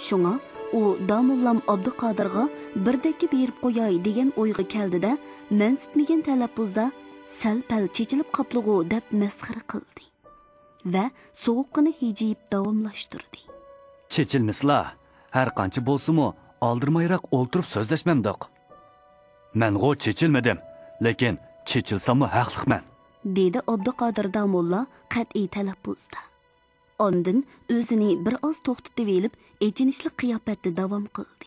Şuna u Damullam Abduqodirga birdekki berib qo'yay degan o'yga keldida, mansitmagan talaffuzda sal-pal chechilib qaplig'u deb masxara qildi va sovuqqina hijib davomlashtirdi. Chechilmisla, har qancha bo'lsa-mu oldirmayroq o'ltirib so'zlashmamdoq. Men-g'o chechilmadim, lekin chechilsam-mu haqliqman, dedi Abduqodir Damulla qat'iy talaffuzda. Ondan o'zini bir oz to'xtatib elib, echinishli qiyofatda davom qildi.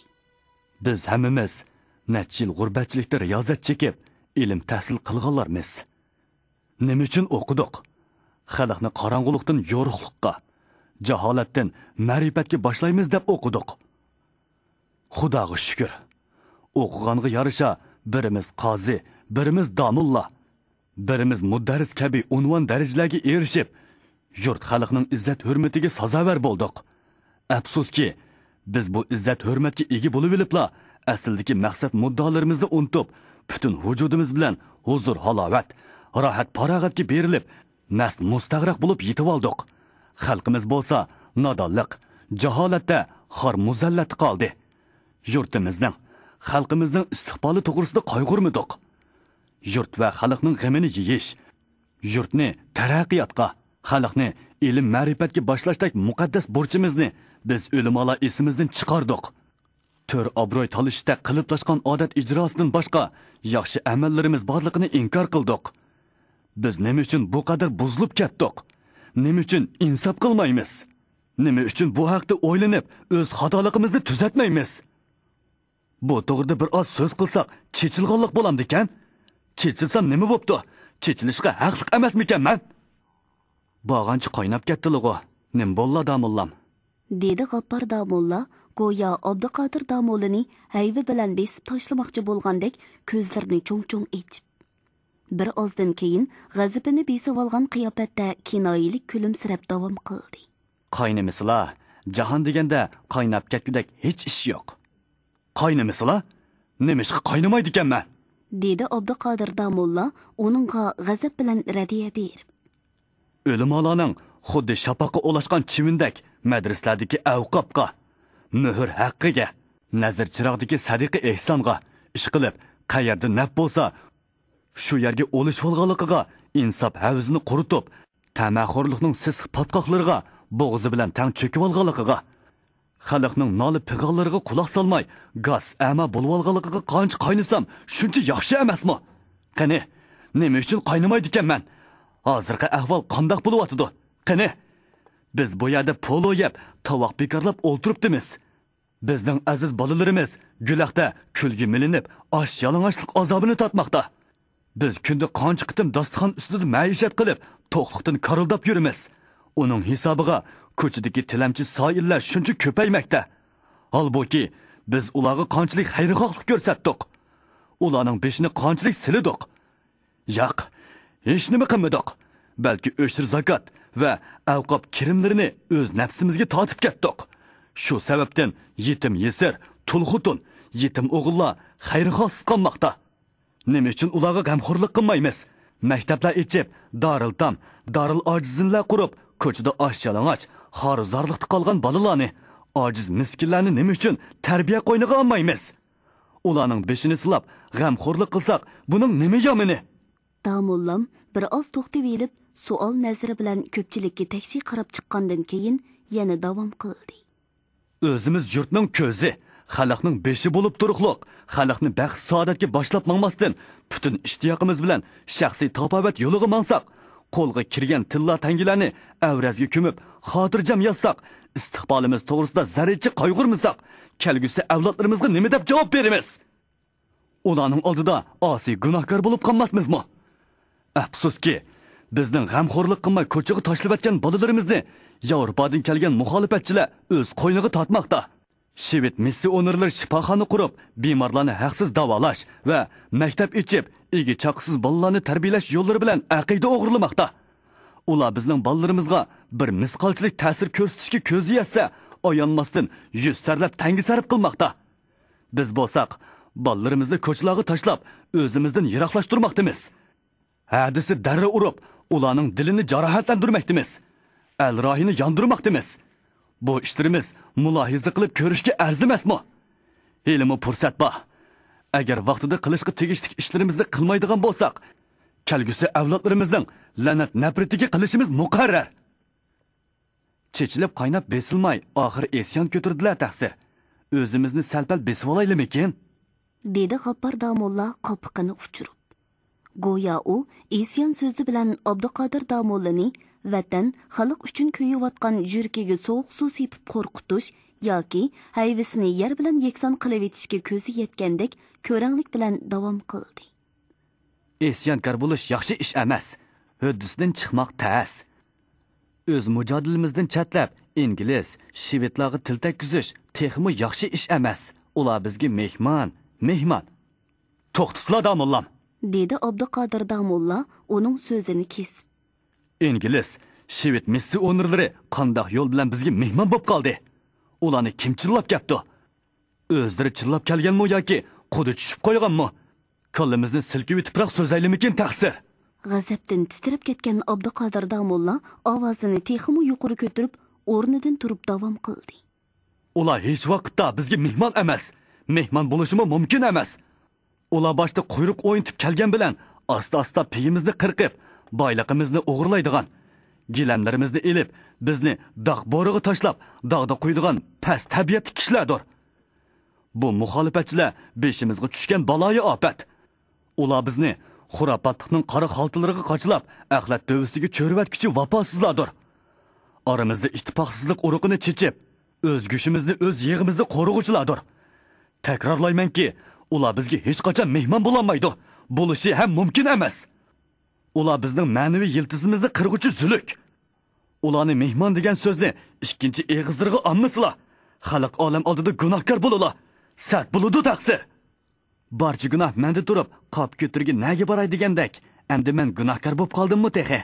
Biz hammamiz necha yil g'urbatchilikda riyozat chekib, ilm tahsil qilganlarmiz. Nima uchun o'qidik? Xalqni qorong'ulikdan yo'riqlikqa, jaholatdan ma'rifatga boshlaymiz deb o'qidik. Xudoga shukr. O'qiganga yarasha birimiz qozi, birimiz damulla, birimiz mudarris kabi unvon darajalarga erishib, yurt xalqning izzat hurmatiga sazovor bo'ldik. Afsuski, biz bu izzat hurmatga ega bo'lib olibla, aslidagi maqsad muddalarimizni unutib, butun vujudimiz bilan huzur, halovat, rohat, farog'atga berilib, nast mustag'raq bo'lib yetib oldik. Xalqimiz bo'lsa, nodonlik, jaholatda xor muzallat qoldi. Yurtimizning, xalqimizning istiqboli to'g'risida qayg'urmadik. Yurt va xalqning g'amini yeyish, yurtni taraqqiyotga, xalqni ilm ma'rifatga boshlashdak muqaddas burchimizni biz o'limolar esimizdan chiqardik. Tör obro'y talishda qiliplashgan odat ijrosidan boshqa yaxshi amallarimiz borligini inkor qildik. Biz nima uchun bu qadar buzilib ketdik? Nima uchun insof qilmaymiz? Nima uchun bu haqda o'ylanib, o'z xatoligimizni tuzatmaymiz? Bu to'g'rida bir oz so'z qilsak, chechilganlik bo'lamdi-kan? Chechilsam nima bo'pti? Chechilishga haqliq emasmikanman? Bağanchi qaynab ketdi-ku. Nim bo'lla damullam? Dedi G'affar Damulla, go'yo Abduqodir Damullani hayvi bilan besib tashlamoqchi bo'lgandek ko'zlarini cho'ng-cho'ng echib. Bir ozdan keyin g'azabini besib olgan qiyofatda kinoyilik kulimsirab davom qildi. Qaynimisla, jahon deganda qaynab ketgudek hech ish yo'q. Qaynimisla? Nemishqa qaynamaydi ekanman? Dedi Abduqodir Damulla uningga g'azab bilan radiya berib. O'limolaning xuddi shapoqqa ulashgan chivindak madraslardagi avqobga, muhr haqqiga, nazar chiroqdagi sadiqi ehsonga ish qilib, qayerda naf bo'lsa, shu yerga o'lishib olganligiga insof havzini quritib, tamaxo'rlikning sisiq patqoqlariga bo'g'zi bilan tang cho'kib olganligiga, xalqning noli pig'onlariga quloq solmay, gaz ama bo'lib olganligiga qancha qaynasam, shuncha yaxshi emasmi? Qani, nima uchun qaynamaydi ekanman? Hozirgi ahvol qandoq bo'lyapti? Qani, biz bu yerda polo yeb, tovoq bekorlab o'ltiribdimiz. Bizning aziz bolalarimiz gulaqda kulgi milinib, osh yalang'ochlik azobini tatmoqda. Biz kunda qancha qitim dasturxon ustida maishat qilib, to'qliqdan karildab yurimiz. Uning hisobiga ko'chadagi tilamchi soillar shuncha ko'paymoqda. Holbuki biz ularga qanchalik xayrixohlik ko'rsatdik. Ularning beshini qanchalik silidik. Yo'q, hech nima qilmadik. Balki o'shir zakot va avqob kirimlarini o'z nafsimizga tortib ketdik. Shu sababdan yetim yesir, tulxutun, yetim o'g'illar xayrixoh qolmoqda. Nima uchun ularga g'amxo'rlik qilmaymiz? Maktablar ichib, daril tam, daril ojizinlar qurib, ko'chada osh yalang'och, xorizorlikda qolgan bolalarni, ojiz miskinlarni nima uchun tarbiya qo'yniga olmaymiz? Ularning beshini silab, g'amxo'rlik qilsak, buning nima yomini? Damullam bir oz to'xtab elib, savol nazari bilan ko'pchilikka taksi qarab chiqqandan keyin yana davom qildi. O'zimiz yurtning ko'zi, xalqning beshi bo'lib turuqliq, xalqni baxt saodatga boshlab mangmasdan, butun ishtiyoqimiz bilan shaxsiy topovat yo'liga mangsak, qo'lga kirgan tilla tangilarni avrazga ko'mib, xotirjam yozsak, istiqbolimiz to'g'risida zarracha qayg'urmasak, kelgusi avlodlarimizga nima deb javob beramiz? Ularning oldida osiy gunohkor bo'lib qolmasmizmi? Afsuski, bizning g'amxo'rlik qilmay ko'chaga tashlab etgan bolalarimizni Yevropadan kelgan muxolifatchilar o'z qo'yniga tortmoqda. Shved missionerlar shifoxona qurib, bemorlarni haqsiz davolash va maktab ichib, egi chaqsiz bolalarni tarbiyalash yo'llari bilan aqida o'g'irlamoqda. Ular bizning bolalarimizga bir misqolchilik ta'sir ko'rsatishga ko'zi yetsa, oyanmasdan 100 sarlab tangi sarf qilmoqda. Biz bo'lsak, bolalarimizni ko'chalarga tashlab, o'zimizdan yiroqlashtirmoqdamiz. Hadisi darra urib, ularning dilini jarohatlantirmoqdamiz. Al-rohini yondirmoqdamiz. Bu ishlarimiz mulohiza qilib ko'rishga arzimasmi? Helimi fursat bor. Agar vaqtida qilishga tegishli ishlarimizni qilmaydigan bo'lsak, kelgusi avlodlarimizning la'nat nafratiga qilishimiz muqarrar. Chechilib qaynab besilmay, oxir esyon ko'tirdilar taqsir. O'zimizni salpal besib olaylikmikin? dedi G'appar damulla qopiqini uchirib. Go'yo u esyon so'zi bilan Abduqodir damullani vatan, xalq uchun kuyayotgan yurkiga sovuq suv sepib qo'rqitish yoki hayvisini yer bilan yakson qilib etishga ko'zi yetgandek ko'ranglik bilan davom qildi. Esyonkor bo'lish yaxshi ish emas. Huddisidan chiqmoq tas. O'z mujodilimizdan chatlab, ingliz, shvedlarga til takkizish texmi yaxshi ish emas. Ular bizga mehmon. To'xtasizlar damollam, dedi Abduqodir damulla uning so'zini kesib. İngiliz, shved missionerlari qandoq yo'l bilan bizga mehmon bo'lib qoldi? Ularni kim chillab keldi? O'zlari chillab kelganmi yoki qudi tushib qo'yganmi? Qo'limizni silkib o'tibroq so'zaylikmikin taqsir. G'azabdan titrab ketgan Abduqodir damulla ovozini texmi yuqori ko'tarib, o'rnidan turib davom qildi. Ular hech vaqtda bizga mehmon emas. Mehmon bo'lishimi mumkin emas. Ular boshda quyruq o'yintib kelgan bilan asta-asta piyimizni qirqib, boyliqimizni o'g'irlaydigan, gilamlarimizni elib, bizni dog' bo'rig'i tashlab, dog'da qo'ydigan past tabiatli kishilardir. Bu muxolifatchilar beshimizga tushgan baloyi ofat. Ular bizni xurofotlikning qora xaltalariga qochilab, axlat dovisiga cho'rivatkichi vafosizlardir. Aramizda ittifoqsizlik urug'ini chechib, o'z go'shimizni o'z yig'imizda qo'rg'uvchilardir. Takrorlaymanki, ular bizga hech qachon mehmon bo'lolmaydi. Bo'lishi ham mumkin emas. Ular bizning ma'naviy yiltizimizni qirg'uvchi zuluk. Ularni mehmon degan so'zni ikkinchi eg'izdirg'i olmaslar. Xalq olam oldida gunohkor bo'lurlar. Sat bo'ludi taqsir. Barcha gunoh menda turib, qop ko'tirga nega boray degandek, endi men gunohkor bo'lib qoldimmi texe?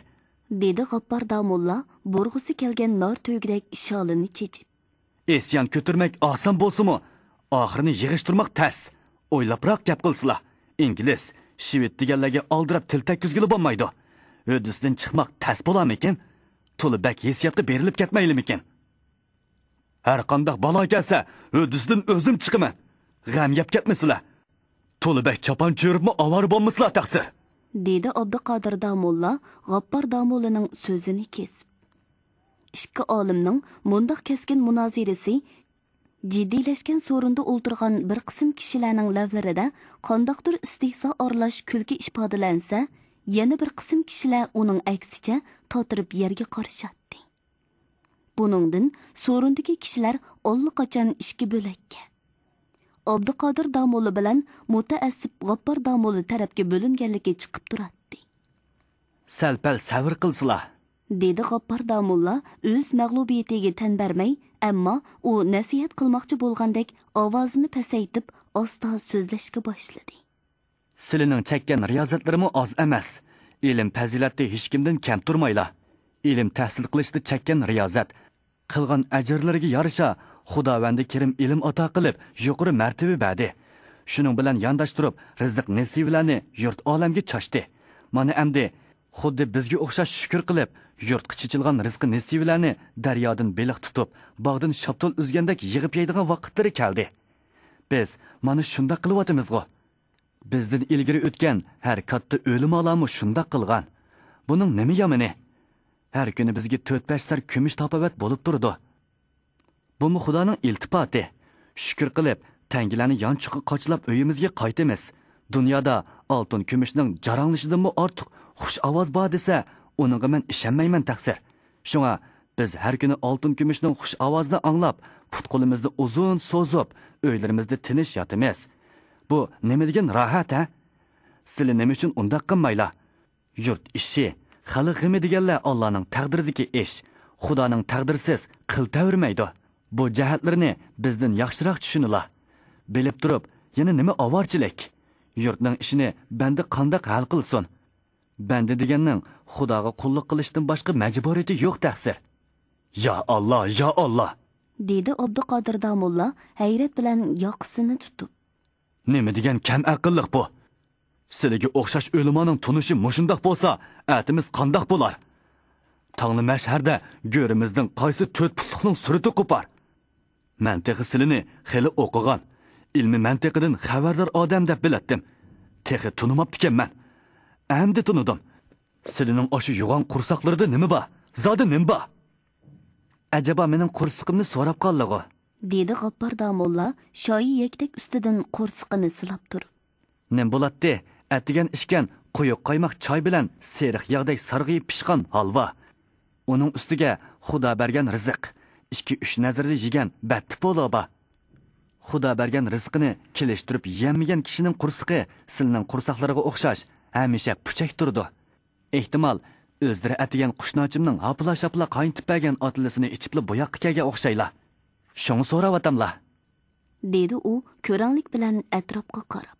dedi G'appar damulla bo'rg'usi kelgan nar to'gidek sholini chechib. Esyon ko'tirmak oson bo'lsa-mu, oxirini yig'ishtirmoq tas. O'ylabroq gap qilsizlar. İngiliz, shved deganlarga oldirab til takkizgili bo'lmaydi. Huddisidan chiqmoq tas bo'larmikin? To'libak hissiyatga berilib ketmaylimikin? Har qanday balo kelsa, huddisidan o'zim chiqaman. G'am yeb ketmasizlar. To'libak chopon cho'ribmi avor bo'lmasizlar taqsir. dedi Abduqodir damulla G'appar damullaning so'zini kesib. Ikki olimning mundaq keskin munozirasi jiddiylashgan so'rinda o'ltirgan bir qism kishilarning lavlarida qandoqdir istehzo oralash kulki ifodalansa, yana bir qism kishilar uning aksicha totirib yerga qarashatdi. Buningdan so'rindagi kishilar allaqachon ishga bo'lakka. Abduqodir damulla bilan mutaassib G'appar damulla tarafga bo'linganligi chiqib turadi. Salpal sabr qilsizlar, dedi G'appar damulla o'z mag'lubiyatiga tan bermay, ammo u nasihat qilmoqchi bo'lgandek ovozini pasaytib, osta so'zlashga boshladi. Sizlarning chekkan riyozatlarimi oz emas. Ilm fazilatda hech kimdan kam turmaylar. Ilm tahsil qilishda chekkan riyozat, qilgan ajrlariga yarasha Xudovandi Karim ilm ato qilib, yuqori martaba berdi. Shuning bilan yondashtirib, rizq nasiblarni yurt olamga chashdi. Mana endi xuddi bizga o'xshash shukr qilib, yurtga chichilgan rizq nasiblarni daryodan beliq tutib, bog'dan shaptol uzgandek yig'ib yeydigan vaqtlari keldi. Biz mana shunda qilyapmiz-ku. Bizdan ilgari o'tgan har katta o'lim olami shunda qilgan. Buning nima yomoni? Har kuni bizga 4-5 sar kumush topavat bo'lib turdi. Bu Xudoning iltifoti. Shukr qilib, tangilarni yonchiqqa qochlab uyimizga qaytamiz. Dunyoda oltin kumushning jaranglishidanmi ortiq xush ovoz bor desa, uningga men ishonmayman taqsir. Shunga biz har kuni oltin kumushning xush ovozini anglab, put-qo'limizni uzun so'zib, uylarimizda tinch yotamiz. Bu nima degan rohat, ha? Sizlar nima uchun undaq qilmaylar? Yurt ishi, xalq g'imi deganlar Allohning taqdiridagi ish. Xudoning taqdirsiz qil tavirmaydi. Bu jihatlarni bizdan yaxshiroq tushuninglar. Bilib turib, yana nima avorchilik? Yurtning ishini banda qanday hal qilsin? Banda deganning Xudoga qulluq qilishdan boshqa majburiyati yo'q taqsir. Ya Allah, ya Allah, dedi Abduqodir damulla hayrat bilan yoqisini tutib. Nima degan kam aqlliq bu? Sizlarga o'xshash o'limaning tunishi mushundoq bo'lsa, atimiz qandoq bo'lar? tağlı məşhərdə görümüzдің qaysı 4 putluqның surati qopar. Mantiqi silini xeli o'qigan, ilmi mantiqidan xabardor odam deb bilatdim. Texi tunumaptikan man. Endi tunudim. Silining oshi yo'g'on qursaqlarida nima bor? Zodi nima bor? Acaba mening qursiqimni so'rab qoldi-ku, dedi G'appar damolla shoyi yaktak ustidan qo'rsiqini silab turib. Nim bo'ladi? Atigan ishkan quyuq qaymoq choy bilan seriq yog'dek sarg'ayib pishgan halva. Uning ustiga Xudo bergan rizq, 2-3 nazarda yegan batti poloba. Xudo bergan rizqini kelishtirib yemagan kishining qursiqi silning qursaqlariga o'xshash hamisha puchak turdi. Ehtimol o'zlari atigan qushnochimning hapla-shapla qayntib bergan otlisini ichibli boyoqqa kelgan o'xshayla. Shuni so'ravatamla, dedi u ko'ranglik bilan atrofga qarab.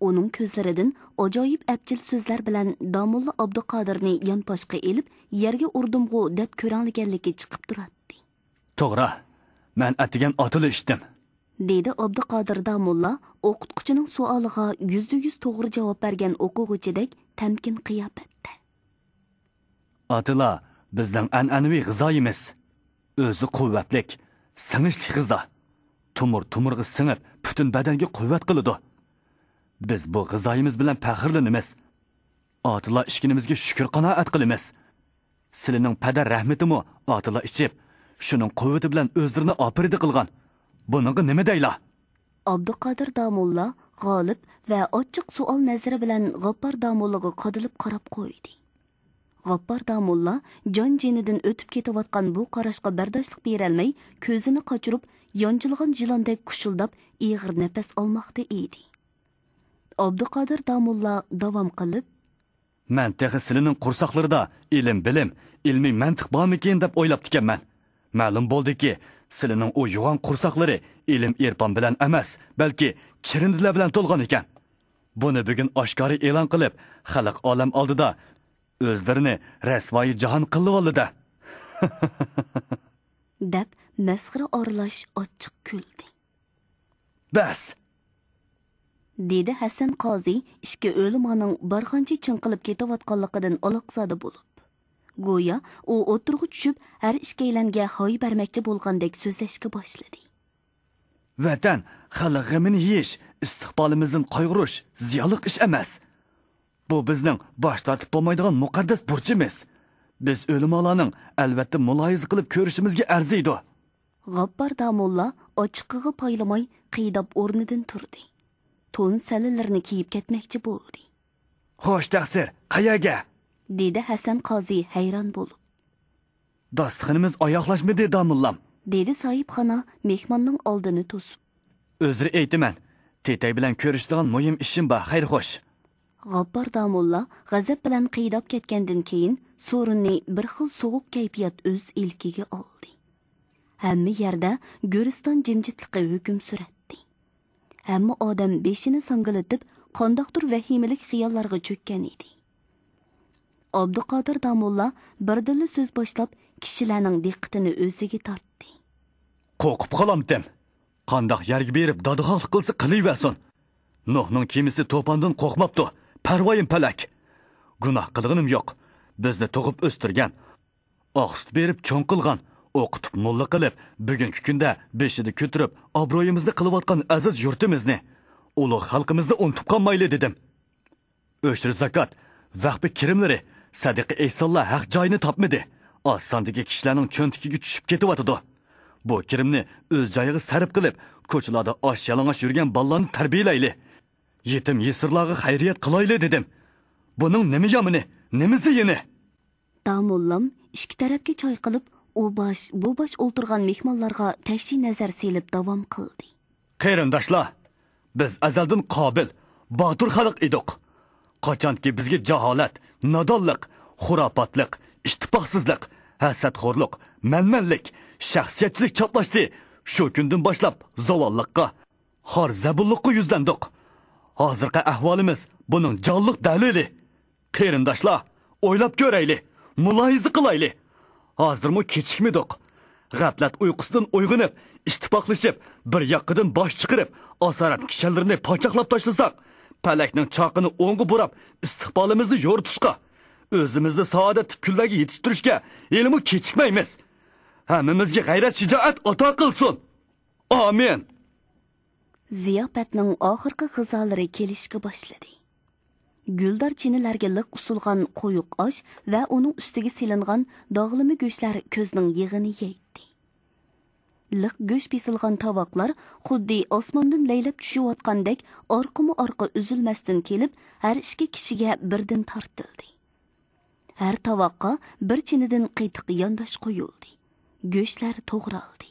Uning ko'zlaridan ajoyib abjil so'zlar bilan Damulla Abduqodirni yonposhga elib, yerga urdimg'u deb ko'rangligalligi chiqib turadi. To'g'ri, men atigan otili ishdim, dedi Abduqodir damulla o'qituvchining savoliga %100 to'g'ri javob bergan o'quvchidek tamkin qiyofatda. Atila bizning an'anaviy g'izoyimiz. O'zi quvvatlik, singishli g'izo. Tumurga singib, butun badanga quvvat qiladi. Biz bu g'izoyimiz bilan faxrlanamiz. Atila ishkinimizga shukr qanoat qilamiz. Silining padar rahmatimi Atila ichib, shuning quvvati bilan o'zlarini opridi qilgan. Buningga nima deyla? Abduqodir damulla g'olib va ochiq savol nazari bilan G'appar damullaga qadilib qarab qo'ydi. G'appar damulla jon jenidan o'tib ketayotgan bu qarashga bardoshlik berolmay, ko'zini qochirib, yonjilgan jilondek kushuldab, ig'ir nafas olmoqda edi. Abduqodir damulla davom qilib, Mantiqi silining qursaqlarida bilim, ilmiy mantiq bormikin deb o'ylab ekanman. Ma'lum bo'ldiki, silining o yo'g'on qursaqlari ilm irfon bilan emas, balki chirindilar bilan to'lgan ekan. Buni bugun oshkora e'lon qilib, xalq olam oldida o'zlarini rasvoyi jahon qilib oldi. deb masxara oralash ochiq kuldi. Bas, dedi Hasan qozi ishga o'limoning barqancha chinqilib ketayotganligidan aloqsada bo'lib. Go'yo u o'tirg'i tushib, har ishkaylanga hoy bermoqchi bo'lgandek so'zlashga boshladi. Vatan xalq g'amini yeyish, istiqbolimizdan qayg'urish ziyoliq ish emas. Bu bizning bosh tortib bo'lmaydigan muqaddas burchimiz. Biz o'limolarning albatta muloyiza qilib ko'rishimizga arziydi. G'appar damulla ochiqig'i paylamay qiydab o'rnidan turdi. To'n salilarini kiyib ketmoqchi bo'ldi. Xo'sh taqsir, qayaga? dedi Hasan qozi hayron bo'lib. Dasturxonimiz oyoqlashmadi damullam, dedi sohibxona mehmonning oldini to'sib. O'zri aytaman, tetay bilan ko'rishadigan muhim ishim bor, xayr xo'sh. G'appar damulla g'azab bilan qiydab ketgandan keyin so'rinni bir xil sovuq kayfiyat o'z ilkiga oldi. Hamma yerda Go'riston jimjitligi hukm suratdi. Hamma odam beshini sangilatib, qandoqdir vahimalik xiyollarga cho'kkan edi. Abduqodir damulla birdilla so'z boshlab, kishilarning diqqatini o'ziga tortdi. Qo'rqib qolamdim. Qandoq yerga berib dadg'oq qilsa qilaversin. Nuhning kemisi to'pondan qo'rqmabdi. Parvoyim palak. Gunoh qilganim yo'q. Bizni tug'ib o'stirgan, oqsut berib cho'ng qilgan, o'qitib mulla qilib, bugungi kunda beshida ko'tirib, obro'yimizni qilayotgan aziz yurtimizni, ulug' xalqimizni unutib qolmayli dedim. O'shir zakot, vaqbi kirimlari, sadiqa ehsonlar haq joyini topmadi. Oz sondagi kishilarning cho'ntikiga tushib ketyotdi. Bu kirimni o'z joyiga sarf qilib, ko'chalarda osh yalang'och yurgan bolalarni tarbiyalayli. Yetim yesirlarga xayriyat qilayli dedim. Buning nima yomini, nima ziyini? Damullam ikki tarafga choy qilib, u bosh, bu bosh o'ltirgan mehmonlarga tashvi nazar selib davom qildi. Qarindoshlar, biz azaldan qobil, botur xalq edik. Qachonki bizga jaholat, nodonlik, xurofotlik, ittifoqsizlik, hasadxo'rlik, manmanlik, shaxsiyatchilik choplashdi. Shu kundan boshlab zavolliqqa, xor zabulliqqa yuzlandik. Hozirgi ahvolimiz buning jonliq dalili. Qarindoshlar, o'ylab ko'rayli, muloyiza qilayli. Hozirmi kechikmidik. G'aflat uyqusidan uyg'onib, ittifoqlashib, bir yoqqidan bosh chiqarib, asorat kishilarni pochaqlab tashlasak, palakning choqini o'ngga burab, istiqbolimizni yo'ritishga, o'zimizni saodat kunlarga yetishtirishga ilmi kechikmaymiz. Hammamizga g'ayrat shijoat ato qilsin. Amin. Ziyofatning oxirgi g'izolari kelishga boshladi. Guldor chinilarga liq usulgan qo'yiq osh va uning ustiga silingan dog'limi go'shtlar ko'zning yig'ini yeydi. Liq go'sht besilgan tovoqlar xuddi osmondan laylab tushayotgandek orqama-orqa uzilmasdan kelib, har ikki kishiga birdan tortildi. Har tovoqqa bir chinidan qiytiq yondosh qo'yildi. Go'shtlar to'g'raldi.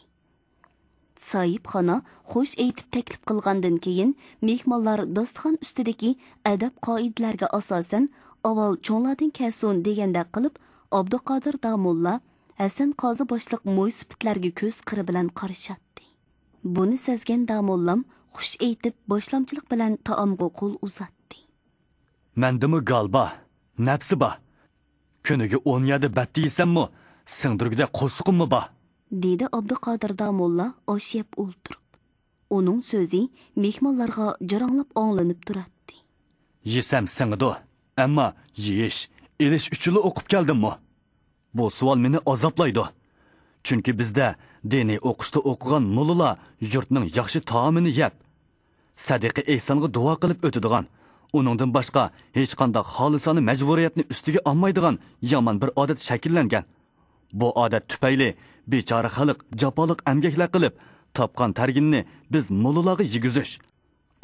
Sahibxona xo'sh aytib taklif qilgandan keyin mehmonlar dostxon ustidagi adab qoidalarga asosan avval cho'nglardan kasun deganda qilib Abduqodir Damulla Hasan qozi boshliq mo'ysipitlarga ko'z qiri bilan qarashatdi. Buni sezgan Damullam xush aytib boshlamchilik bilan taomga qo'l uzatdi. Mendimi galba, nafsi ba. Kuniga 17 batti yesammi, singdirgida qo'sqimmi ba? Dedi Abduqodir Damulla oshib o'ltirib. Uning so'zi mehmonlarga jaranglab anglanib turadi. Yesam singdi, ammo yeyish, elish uchun o'qib keldimmi? Bu savol meni azoblaydi. Chunki bizda diniy o'qishda o'qigan mullalar yurtning yaxshi taomini yeb, sadiqa ehsonga duo qilib o'tadigan, uningdan boshqa hech qanday xolisona majburiyatni ustiga olmaydigan yomon bir odat shakllangan. Bu odat tufayli bechora xalq jafoliq amgaklar qilib, topgan targinni biz mullalarga yegizish,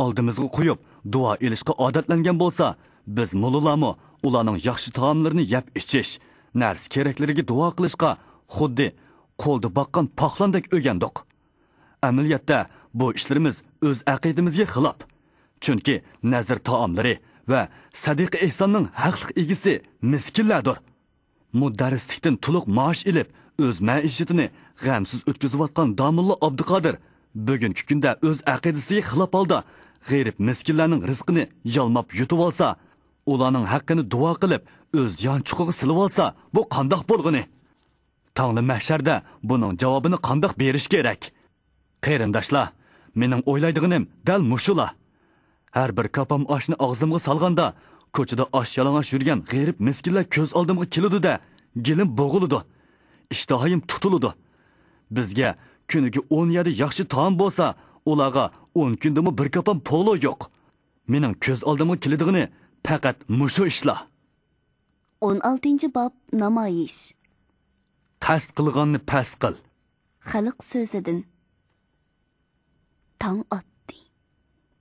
oldimizga qo'yib duo elishga odatlangan bo'lsa, biz mullalarmi ularning yaxshi taomlarini yeb ichish, narsa keraklariga duo qilishga xuddi qo'lda boqqan paxlandek o'rgandik. Amaliyotda bu ishlarimiz o'z aqidamizga xilof. Chunki nazr taomlari va sadiqa ehsonning haqliq egisi miskinlardir. Mudarrislikdan to'liq maosh ilib, o'z maishatini g'amsiz o'tkazayotgan Damulla Abduqodir bugungi kunda o'z aqidasiga xilof holda g'arib miskinlarning rizqini yalmab yutib olsa, ularning haqqini duo qilib, o'z yonchuqiga silib olsa, bu qandoq bo'lg'ini? Tangli mahsharda buning javobini qandoq berish kerak? Qarindoshlar, mening o'ylaydiganim dal mushula. Har bir kapam oshni og'zimga solganda, ko'chada osh yalang'och yurgan g'arib miskinlar ko'z oldimga keladi-da, gilim bo'g'iladi. İştahayım tutuludu. Bizga kuniga 17 yaxshi taom bo'lsa, ularga 10 kundami bir kapam polo yo'q. Mening ko'z oldimga keladiğini faqat mushu ishlar. 16-bob namoyish. Qasd qilganni pas qil. Xalq so'zidan. Tong otdi.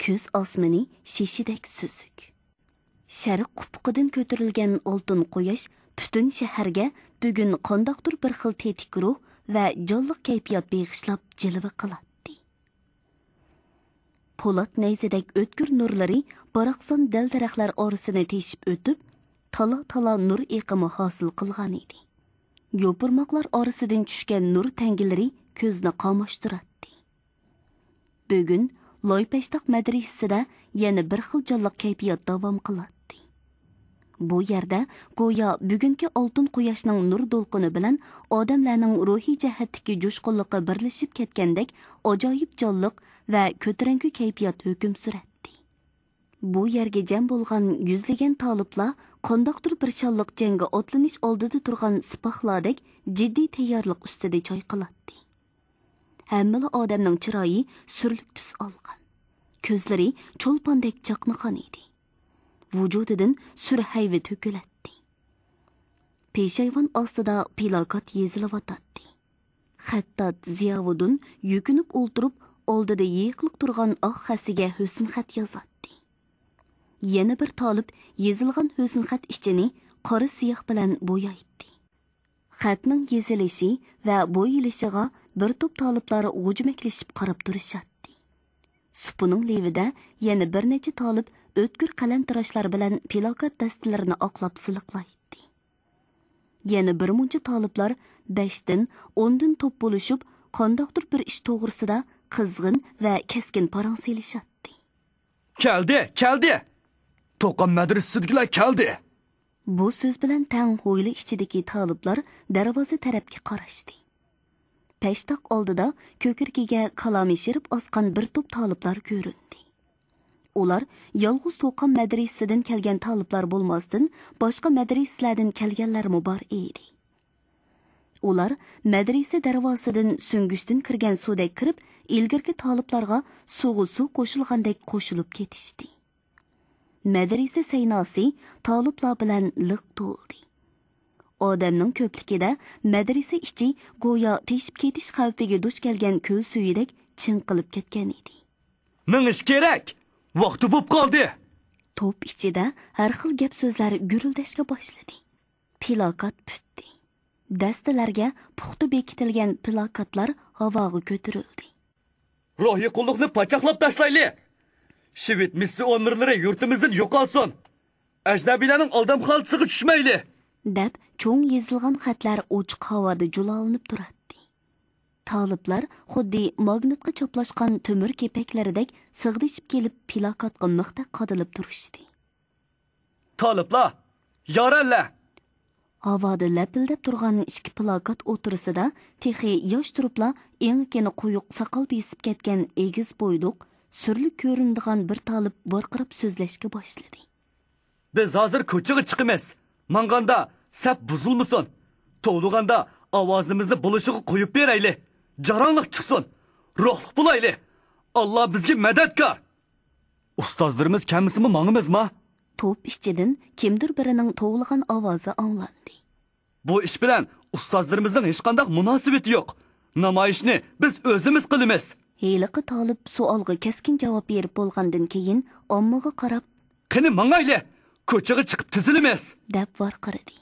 Ko'z osmoni shishidek suzuk. Sharq qupiqidan ko'tarilgan oltin quyosh butun shaharga bugun qandoqdir bir xil tetik ruh va jonliq kayfiyat beg'ishlab jilva qiladi. Po'lat nayzadek o'tkir nurlari baraqson dal-daraxtlar orasini teshib o'tib, tala-tala nur eqimi hosil qilgan edi. Yo'pirmoqlar orasidan tushgan nur tangilari ko'zni qamashtiradi. Bugun Loypashtoq madrasasida yana bir xil jonliq kayfiyat davom qiladi. Bu yerda go'yo bugungi oltin quyoshning nur to'lqini bilan odamlarning ruhiy jihatdagi jo'shqinligi birlashib ketgandek ajoyib jonliq va ko'tarinki kayfiyat hukm suradi. Bu yerga jam bo'lgan yuzlagan taliblar qandoqdir bir shonliq jangga otlanish oldida turgan sipohlardek jiddiy tayyorlik ustida choy qiladi. Hammala odamning chiroyi surlik tus olgan. Ko'zlari cho'lpondek chaqnagan edi. Vujudidan surhayvi to'kiladi. Peshayvon ostida plakat yezilayotdi. Xattot Ziyovuddin yukinib o'ltirib, oldida yiqiq turgan oq xasiga husn xat yozadi. Yana bir talib yezilgan husn xat ichini qora siyoh bilan bo'yaydi. Xatning yezilishi va bo'yilishiga bir to'p taliblar g'ujmaklashib qarab turishadi. Supuning levida yana bir necha talib o'tkir qalamtirashlar bilan plakat dastalarini oqlab siliqlaydi. Yana bir muncha taliblar 5 dan 10 dan to'p bo'lishib, qandoqdir bir ish to'g'risida qizg'in va keskin parang selishadi. Keldi. To'qam madrasasidagilar keldi. Bu so'z bilan tang ho'yli ichidagi taliblar darvoza tarafga qarashdi. Peshtoq oldida ko'kirkiga kalom eshirib osgan bir to'p taliblar ko'rindi. Ular yalğız to'qan madrasadan kelgan taliblar bo'lmasdan, boshqa madrasalardan kelganlarmi bor edi. Ular madrasa darvozasidan so'ngishdan kirgan suvdek kirib, ilgirki taliblarga suvi suv qo'shilgandek qo'shilib ketishdi. Madrasa saynosi taliblar bilan liq to'ldi. Odamning ko'pligida madrasa ichi go'yo teshib ketish xavfiga duch kelgan ko'l suyidek chinqilib ketgan edi. Mingish kerak. Vaqti bo'p qoldi. To'p ichida har xil gap so'zlar gurildashga boshladi. Plakat putdi. Dastalarga puxta bekitilgan plakatlar havoga ko'tarildi. Ruhiy qulluqni pachaqlab tashlayli. Shved missionerlari yurtimizdan yo'qolsin. Ajnabilarning aldam xaltisiga tushmayli. Deb cho'ng yezilgan xatlar ochiq havoda julolinib turadi. Taliblar xuddi magnitga choplashgan temir kepaklaridek sig'dishib kelib plakatga mixta qadilib turishdi. Taliblar, yorallar. Havoda lapildab turgan ikki plakat o'tirisida texi yosh turibla engkini quyuq saqal besib ketgan egiz bo'yliq, surli ko'rinadigan bir talib varqirab so'zlashga boshladi. Biz hozir ko'chaga chiqamiz. Manganda sap buzulmasin. To'lg'anda ovozimizni bo'lishiga qo'yib berayli. Jaranliq chiqsin. Ruhliq bo'layli. Alloh bizga madadkor. Ustozlarimiz kammisimi mangimizmi? To'p ichidan kimdir birining to'g'ilgan ovozi anglandi. Bu ish bilan ustozlarimizning hech qanday munosabati yo'q. Namoyishni biz o'zimiz qilamiz. Heliqi talib savolga keskin javob berib bo'lgandan keyin ommaga qarab, "Qani mangayli, ko'chaga chiqib tizilamiz" deb varqiradi.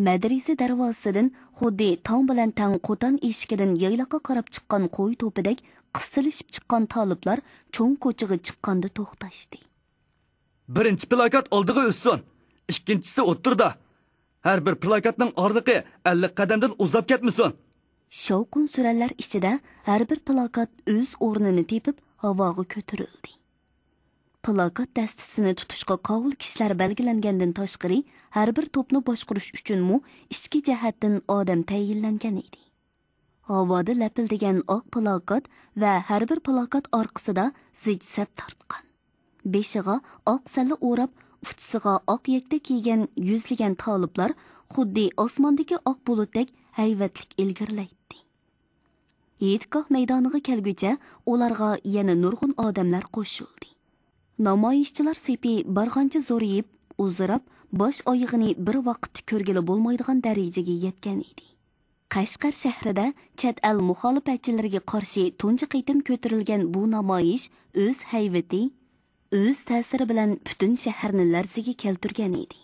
Madrasa darvozasidan xuddi tong bilan tang qo'tan eshigidan yayloqqa qarab chiqqan qo'y to'pidek qistilishib chiqqan taliblar cho'ng ko'chaga chiqqanda to'xtashdi. Birinchi plakat oldiga o'ssin, ikkinchisi o'ttirda. Har bir plakatning orliqi 50 qadamdan uzab ketmasin. Shovqin suranlar ichida har bir plakat o'z o'rnini tepib havoga ko'tarildi. Plakat dastasini tutishga qobil kishilar belgilangandan tashqari, har bir to'pni boshqarish uchun ikki jihatdan odam tayinlangan edi. Havoda lapildigan oq plakat va har bir plakat orqasida zich sap tortgan. Beshiga oq salla o'rab, uchisiga oq yakta kiygan yuzlagan taliblar xuddi osmondagi oq bulutdek hayvatlik ilgirlaydi. Yetikoh maydoniga kelguncha ularga yana nurg'un odamlar qo'shildi. Namoyishchilar sepi barg'ancha zo'rayib, uzrab, bosh oyog'ini bir vaqt ko'rgili bo'lmaydigan darajaga yetgan edi. Qashqar shahrida chet el muxolifatchilariga qarshi tunji qitim ko'tarilgan bu namoyish o'z hayvati, o'z ta'siri bilan butun shaharni larzaga keltirgan edi.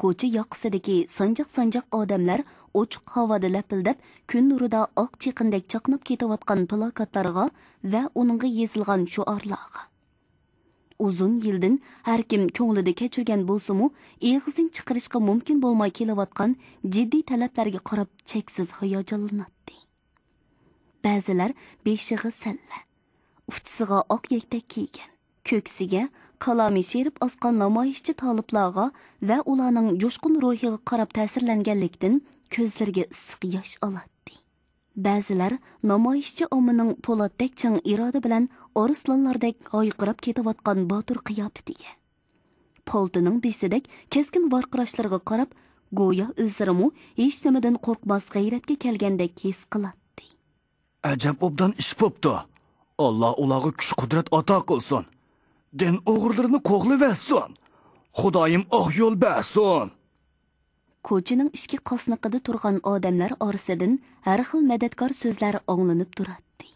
Ko'cha yoqasidagi sanjoq-sanjoq odamlar ochiq havoda lapildab, kun nurida oq chiqindek chaqnab ketayotgan plakatlarga va uningga yozilgan shuarlarga. Uzun yildan har kim ko'nglida kechirgan bo'lsa-mu, eg'izdan chiqarishga mumkin bo'lmay kelayotgan jiddiy talablarga qarab cheksiz hayajonlanadi. Ba'zilar beshig'i salla, uchisiga oq yaktak kiygan, ko'ksiga kalomi sherib osgan namoyishchi taliblarga va ularning jo'shqin ruhiga qarab ta'sirlanganlikdan ko'zlariga issiq yosh oladi. Ba'zilar namoyishchi ommaning po'latdek chang iroda bilan orislanlardek hayqirib ketayotgan botur qiyofatiga, poltining besidek keskin varqirashlarga qarab, go'yo o'zlarimu hech nimadan qo'rqmas g'ayratga kelgandek his qiladi. Ajab obdan ish bo'pti. Alloh ularga kuch-qudrat ato qilsin. Din o'g'irlarini qo'g'liversin. Xudoyim oq yo'l bersin. Ko'chaning ichki qosniqida turgan odamlar orasidan har xil madadkor so'zlar anglanib turadi.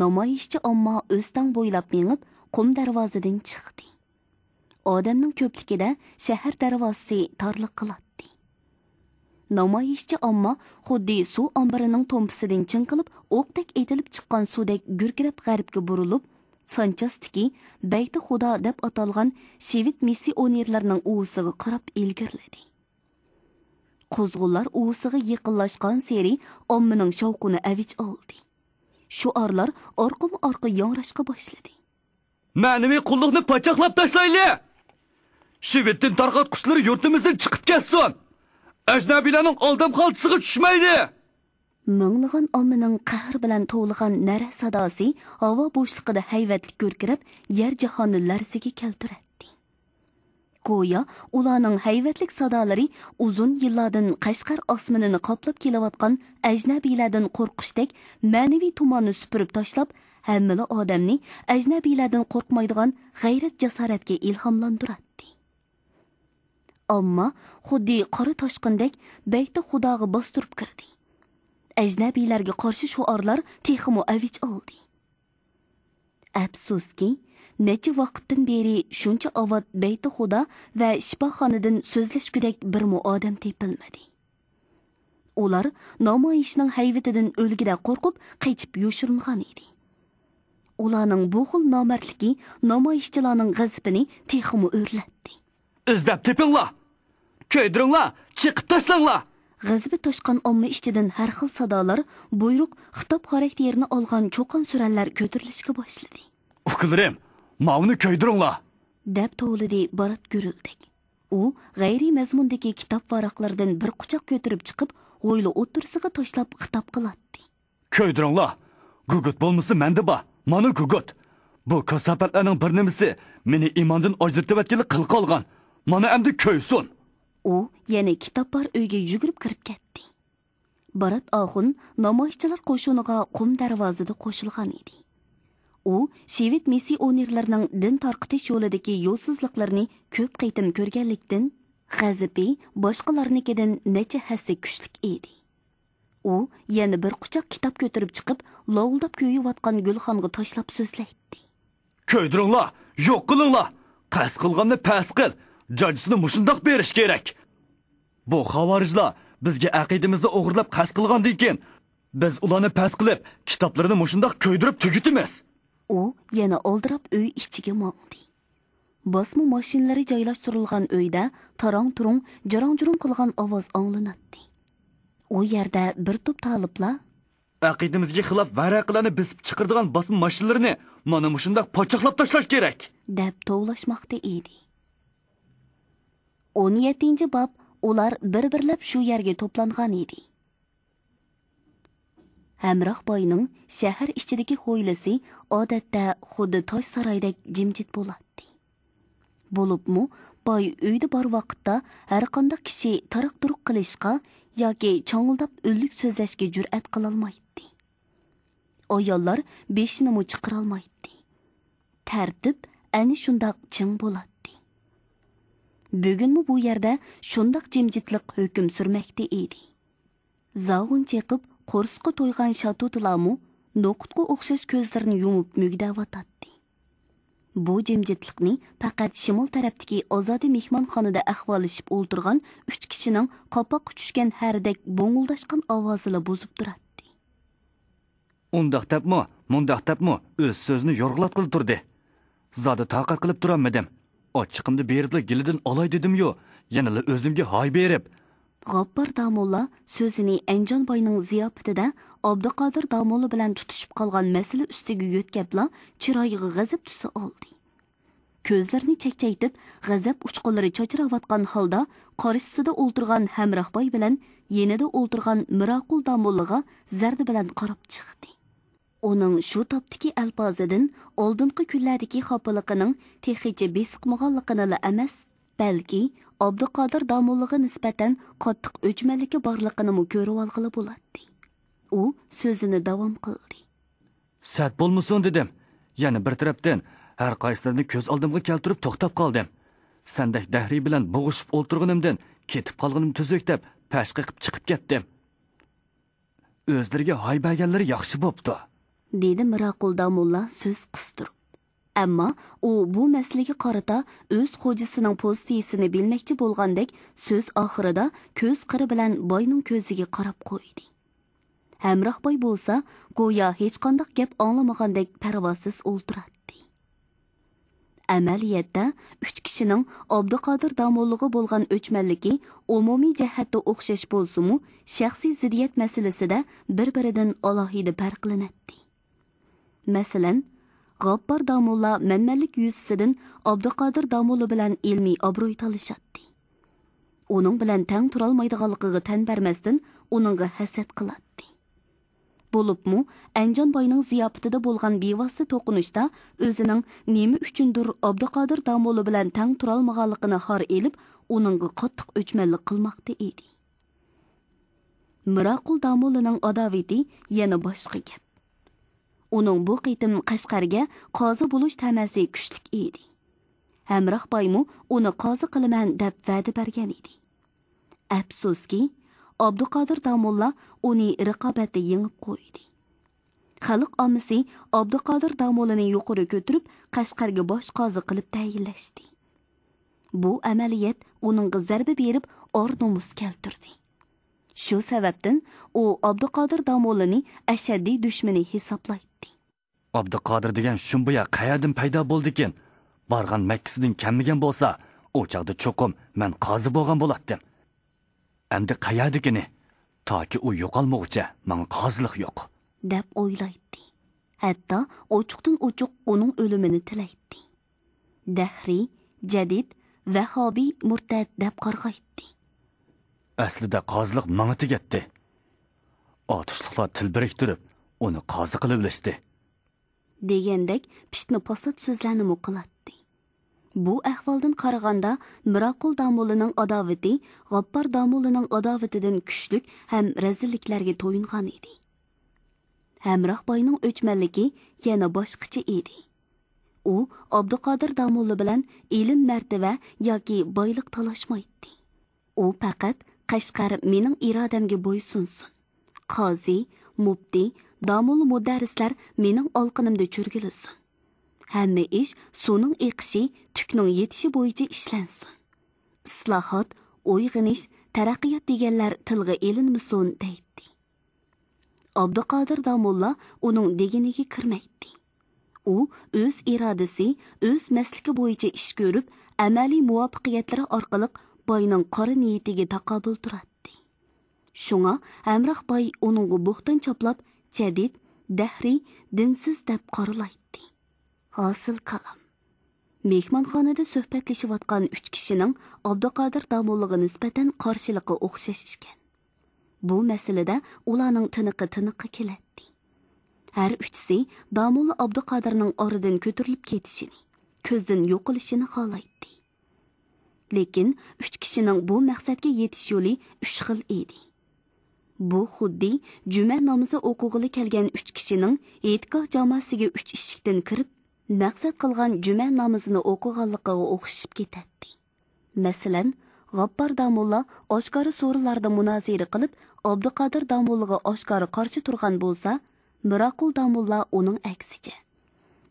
Namoyishchi omma o'stan bo'ylab mengib, qum darvozadan chiqdi. Odamning ko'pligida shahar darvozasi torliq qiladi. Namoyishchi omma xuddi suv ombarining to'mpisidan chinqilib, o'qdek etilib chiqqan suvdek gurkirab g'arbga burilib, Sanchastiki Bayti Xudo deb atalgan shved missionerlarning uvisiga qarab ilgirladi. Qo'zg'ullar uvisiga yaqinlashgan seri ommaning shovqini avj oldi. Shuarlar orqama-orqa yangrashga boshladi. Ma'naviy qulluqni pachaqlab tashlayli. Shveddan tarqatqushlar yurtimizdan chiqib ketsin. Ajnabilarning aldam xaltisiga tushmaydi. Minglagan ommaning qahr bilan to'lg'an nara sadosi havo bo'shlig'ida hayvatlik ko'rkirib, yer jahonni larziga keltiradi. Go'yo ularning hayvatlik sadolari uzun yillardan Qashqar osmonini qoplab kelayotgan ajnabiylardan qo'rqishdek ma'naviy tumonni supurib tashlab, hammala odamni ajnabiylardan qo'rqmaydigan g'ayrat jasoratga ilhomlantiradi. Ammo xuddi qora toshqindek Bayt Xudoga bostirib kirdi. Ajnabiylarga qarshi shuorlar texmo avij oldi. Afsuski, necha vaqtdan beri shuncha avod Bayt Xudo va shifoxonadan so'zlashgudek birmu odam tepilmadi. Ular namoyishning hayvatidan o'lgida qo'rqib, qechib yoshiringan edi. Ularning bu xil nomardligi namoyishchilarning g'azabini texmo o'rlatdi. Izlab tepinglar! Ko'ydiringlar, chiqib tashlanglar! G'azabi toshqan omma ichidan har xil sadolar, buyruq, xitob xarakterini olgan cho'qon surallar ko'tarilishga boshladi. Uklarim, mavni ko'ydiringlar! deb to'lidi Barat Gurildek. U g'ayriy mazmundagi kitob varaqlaridan bir quchoq ko'tarib chiqib, o'yli o'tirsiga tashlab xitob qiladi. Ko'ydiringlar! Gugut bo'lmasa menda bor. Mana gugut. Bu kasofatlarning bir nimasi meni imondan ojdirtibatgili qil qolgan. Mana endi ko'ysin. U yana kitoblar uyga yugurib kirib ketdi. Barat Oxun namoyishchilar qo'shiniga qum darvozada qo'shilgan edi. U shevit missionerlarning din tarqitish yo'lidagi yo'lsizliklarni ko'p qaytim ko'rganlikdan g'azabi boshqalarnikidan necha hassa kuchlik edi. U yana bir quchoq kitob ko'tarib chiqib, lovuldab ko'yiyotgan Gulxonga tashlab so'zlaydi. Ko'ydiringlar, yo'q qilinglar. Qas qilganni pas qil. Jajisini mushundoq berish kerak. Bu xavorijlar bizga aqidamizni o'g'irlab qas qilgandan keyin biz ularni pas qilib, kitoblarini mushundoq ko'ydirib tugitimiz. U yana oldirab uy ichiga mo'ngdi. Bosma mashinalari joylashtirilgan uyda tarong-turung, jarang-jurung qilgan ovoz anglanadi. U yerda bir to'p taliblar aqidamizga xilof varaqlarni bisib chiqirdigan bosma mashinalarini mana mushundoq pochoqlab tashlash kerak deb to'lashmoqda edi. 17-bob ular bir-birlab shu yerga to'plangan edi. Hamroh boyning shahar ichidagi ho'ylasi odatda xuddi tosh saroydek jimjit bo'ladi. Bo'libmi, boy uyda bor vaqtda har qanday kishi taraq-turuq qilishga yoki cho'ng'ildab o'lik so'zlashga jur'at qila olmaydi. Ayollar beshini chiqara olmaydi. Tartib ana shundoq ching bo'ladi. Bugunmi bu yerda shundoq jimjitlik hukm surmoqda edi. Zag'un cheqib, qo'rsqi to'ygan shatutlamu noqutga o'xshash ko'zlarini yumib mugdavatadi. Bu jimjitlikni faqat shimol tarafdagi ozodi mehmonxonada ahvolishib o'ltirgan 3 kishining qopoq tushgan hardek bo'ng'uldashgan ovozila buzib turadi. Undaq tapmi, mundaq tapmi o'z so'zini yo'rg'ilab qilib turdi. Zoda taqat qilib turolmadim. Ochiqimni beribla gilidan olay dedim-yu, yana o'zimga hay berib. G'oppar Damulla so'zini Anjonboyning ziyofatida Abduqodir Damulla bilan tutishib qolgan masala ustiga yo'tkabla chiroyiga g'azab tusi oldi. Ko'zlarini chekchaytib, g'azab uchqunlari chachirayotgan holda qarshisida o'ltirgan Hamrohboy bilan yenida o'ltirgan Miraqul Damullaga zarda bilan qarab chiqdi. Uning shu topdiki alpozidan oldingi kunlardagi xopiliqining texicha besiqmaganligini emas, balki Abduqodir Damullaga nisbatan qattiq o'chmanligi borligini ko'rib olg'ili bo'ladi. U so'zini davom qildi. Sat bo'lmasin dedim. Yana bir tarafdan har qaysilarini ko'z oldimga keltirib to'xtab qoldim. Sandek dahriy bilan bo'g'ishib o'ltirganimdan ketib qolganim tuzuk deb pashqa qilib chiqib ketdim. O'zlariga hay berganlari yaxshi bo'pti, dedi Miraqul Damulla so'z qistirib. Ammo u bu masalaga qarata o'z xo'jasining pozitsiyasini bilmoqchi bo'lgandek so'z oxirida ko'z qiri bilan boyning ko'ziga qarab qo'ydi. Hamrohboy bo'lsa, go'yo hech qanday gap anglamagandek parvosiz o'ltiradi. Amaliyotda 3 kishining Abduqodir Damullaga bo'lgan o'chmanligi umumiy jihatda o'xshash bo'lsa-mu, shaxsiy ziddiyat masalasida bir-biridan alohida farqlanadi. Masalan, G'oppar Damulla manmanlik yuzasidan Abduqodir Damulla bilan ilmiy obro'y talashadi. Uning bilan tang turolmaydiganligiga tan bermasdan uningga hasad qiladi. Bo'libmi, Anjon boyning ziyofatida bo'lgan bevosita to'qinishda o'zining nima uchundir Abduqodir Damo'li bilan tang turolmaganligini har elib, uningga qattiq o'chmanlik qilmoqda edi. Miraqul Damo'lining adovati yana boshqa gap. Uning bu qitim Qashqarga qozi bo'lish tamasi kuchlik edi. Hamroh boymu uni qozi qilaman deb va'da bergan edi. Afsuski, Abduqodir Damo'lla uni raqobatda yengib qo'ydi. Xalq ommasi Abduqodir Damo'lini yuqori ko'tarib, Qashqarga bosh qozi qilib tayinlashdi. Bu amaliyat uningga zarba berib, or-nomus keltirdi. Shu sababdan u Abduqodir Damo'lini ashaddiy dushmani hisoblaydi. Abduqodir degan shumbuya qayerdan paydo bo'ldi ekan? Bargan Makkasidan kelmagan bo'lsa, o chaqda cho'qim men qozi bo'lgan bo'lardim. Endi qayerdikini? Toki u yo'qolmoqcha, menga qozilik yo'q, deb o'ylaydi. Hatto ochiqdan ochiq uning o'limini tilaydi. Dahriy, jadid, vahobiy, murtad deb qarg'aydi. Aslida qozilik menga tegatdi. Otishliqlar til biriktirib, uni qozi qilib bilishdi. Degandek pishni posat so'zlarni muqillatdi. Bu ahvoldan qaraganda Miraqul Damo'lining adovati G'appar Damo'lining adovatidan kuchlik ham razilliklarga to'yingan edi. Hamroh boyning o'chmanligi yana boshqacha edi. U Abduqodir Damo'li bilan ilm martaba yoki boylik talashmaydi. U faqat Qashqar mening irodamga bo'ysunsin. Qozi, mufti, Damo'li mudarrislar mening olqinimda cho'rgilsin. Hamma ish suning eqishi, tukning yetishi bo'yicha ishlansin. Islohot, uyg'onish, taraqqiyot deganlar tilga elinmasin deydi. Abduqodir Damo'lla uning deganiga kirmaydi. U o'z irodasi, o'z masligi bo'yicha ish ko'rib, amaliy muvaffaqiyatlar orqali boyning qora niyatiga taqobil turadi. Shunga Hamroh boy uningga bo'xton choplab, jadid, dahriy, dinsiz deb qaralaydi. Hosil kalam. Mehmonxonada suhbatlashayotgan 3 kishining Abduqodir Damo'liga nisbatan qarshiligi o'xshash ekan. Bu masalada ularning tiniqi keladi. Har uchisi Damo'li Abduqodirning oridan ko'tarilib ketishini, ko'zdan yo'qolishini xohlaydi. Lekin 3 kishining bu maqsadga yetish yo'li 3 xil edi. Bu xuddi juma namozi o'qig'ili kelgan 3 kishining e'tikof jamoasiga 3 eshikdan kirib, maqsad qilgan juma namozini o'qiganligiga o'xshib ketadi. Masalan, G'appar Damo'lla oshkora so'rilarda munozira qilib, Abduqodir Damo'liga oshkora qarshi turgan bo'lsa, Miraqul Damo'lla uning aksicha.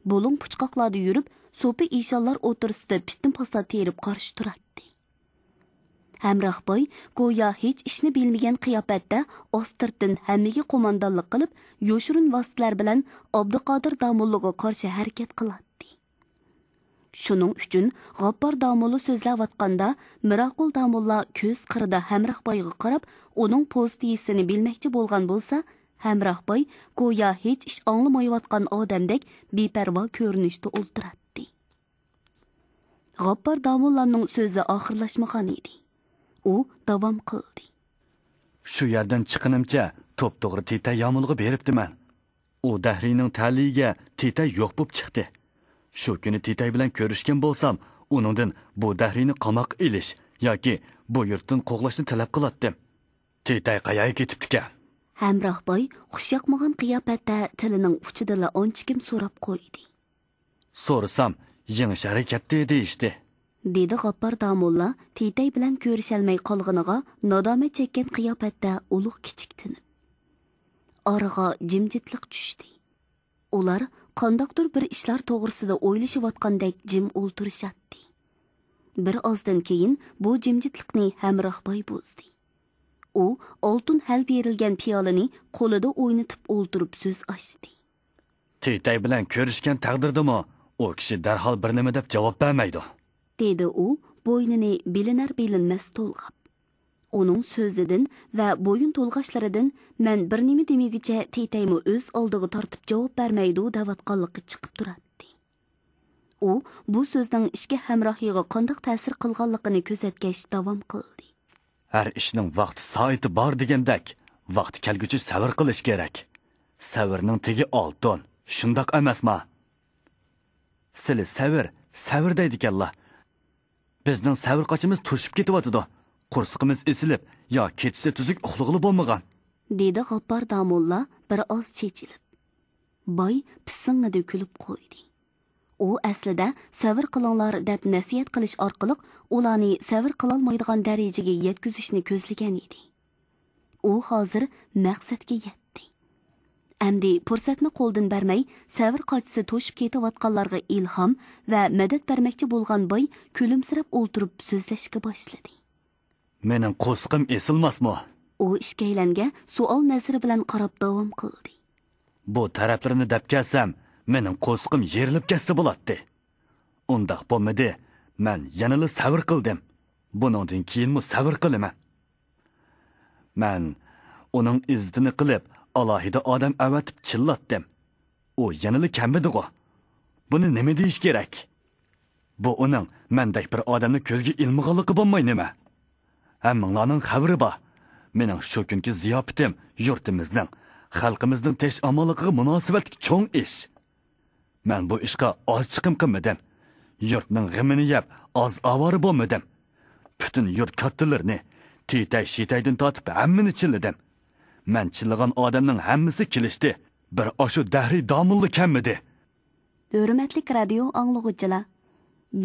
Bo'lin puchqoqlarda yurib, so'pi ishonlar o'tirsida pittin posta terib qarshi turadi. Hamroh boy go'yo hech ishni bilmagan qiyofatda ostirdan hammaga qo'mondonlik qilib, yo'shirin vositalar bilan Abduqodir Damo'liga qarshi harakat qiladi. Shuning uchun G'appar Damo'li so'zlayotganda Miraqul Damo'lla ko'z qirida Hamroh boyga qarab, uning pozitsiyasini bilmoqchi bo'lgan bo'lsa, Hamroh boy go'yo hech ish anglamayotgan odamdek beparvo ko'rinishda o'ltiradi. G'appar Damo'llaning so'zi oxirlashmagan edi. U davom qildi. Shu yerdan chiqinimcha to'p-to'g'ri teta yomilg'i beribdiman. U dahriyning ta'liga teta yo'q bo'lib chiqdi. Shu kuni teta bilan ko'rishgan bo'lsam, uningdan bu dahriyni qamoq ilish yoki bu yurtdan qo'g'lashni talab qilatdim. Teta qayoqqa ketibdi-kan? Hamroh boy xushyoqmagan qiyofatda tilining uchidan onchikim so'rab qo'ydi. So'rasam, yangi harakatda deyishdi. Dedi G'appar Damo'lla Titay bilan ko'rishalmay qolganiga nadomat chekkan qiyofatda ulug' kichiktinib. Oraga jimjitlik tushdi. Ular qandoqdir bir ishlar to'g'risida o'ylashayotgandek jim o'ltirishadi. Bir ozdan keyin bu jimjitlikni Hamroh boy buzdi. U oltin hal berilgan piyolani qo'lida o'ynatib o'ltirib so'z ochdi. Titay bilan ko'rishgan taqdirdami, u kishi darhol bir nima deb javob bermaydi. Dedi u bo'ynini bilinar-bilinmas to'lg'ab. Uning so'zidan va bo'yin to'lg'ashlaridan men bir nima demagicha Titaymi o'z oldiga tortib javob bermaydi davatqonligi chiqib turadi. U bu so'zning ishga hamrohiga qanday ta'sir qilganligini kuzatgach davom qildi. Har ishning vaqti soati bor degandek, vaqti kelguncha sabr qilish kerak. Savirning tegi oltin, shundoq emasmi? Sili savir deydi ekanlar. Bizning savir qochimiz to'shib ketyotidi. Qursiqimiz esilib, yo ketsa tuzuk uxlag'ili bo'lmagan. dedi G'appar damolla bir oz chechilib. Boy pisingida kulib qo'ydi. U aslida savir qilinglar deb nasihat qilish orqali ularni savir qilolmaydigan darajaga yetkazishni ko'zlagan edi. U hozir maqsadga yetdi. Amdi fursatni qo'ldan bermay, savir qochisi to'shib ketayotganlarga ilhom va madad bermoqchi bo'lgan boy kulimsirab o'ltirib so'zlashga boshladi. Mening qo'sqim esilmasmi? U ishkaylanga savol nazari bilan qarab davom qildi. Bu taraflarini deb kelsam, mening qo'sqim yerilib ketsa bo'ladi. Undaq bo'lmadi, men yanada savr qildim. Buningdan keyinmi savr qilaman. Men uning izdini qilib, alohida odam avatib chillatdim. U yanada kamidi-ku. Buni nima deyish kerak? Bu uning mendek bir odamni ko'zga ilmag'anligi bo'lmay nima? Hammanglarning xabari bor. Mening shu kunki ziyofatim yurtimizning, xalqimizning tesh amaliga munosabatli cho'ng ish. Men bu ishga oz chiqim qilmadim. Yurtning g'imini yeb, oz avori bo'lmadim. Butun yurt kattalarini tiytay-shitaydan tortib hammani chilladim. Men chillagan odamning hammasi kelishdi. Bir oshu dahriy domulli kammidi. Hurmatli radio anglag'uchilar,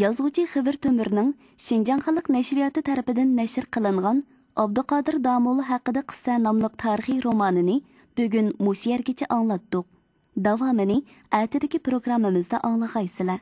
yozuvchi Xivir To'mirning Shinjang xalq nashriyoti tarafidan nashr qilingan Abduqodir Damo'li haqida qissa nomli tarixiy romanini bugun mush yergacha anglatdik. Davomini ertadagi programmamizda anglag'aysizlar.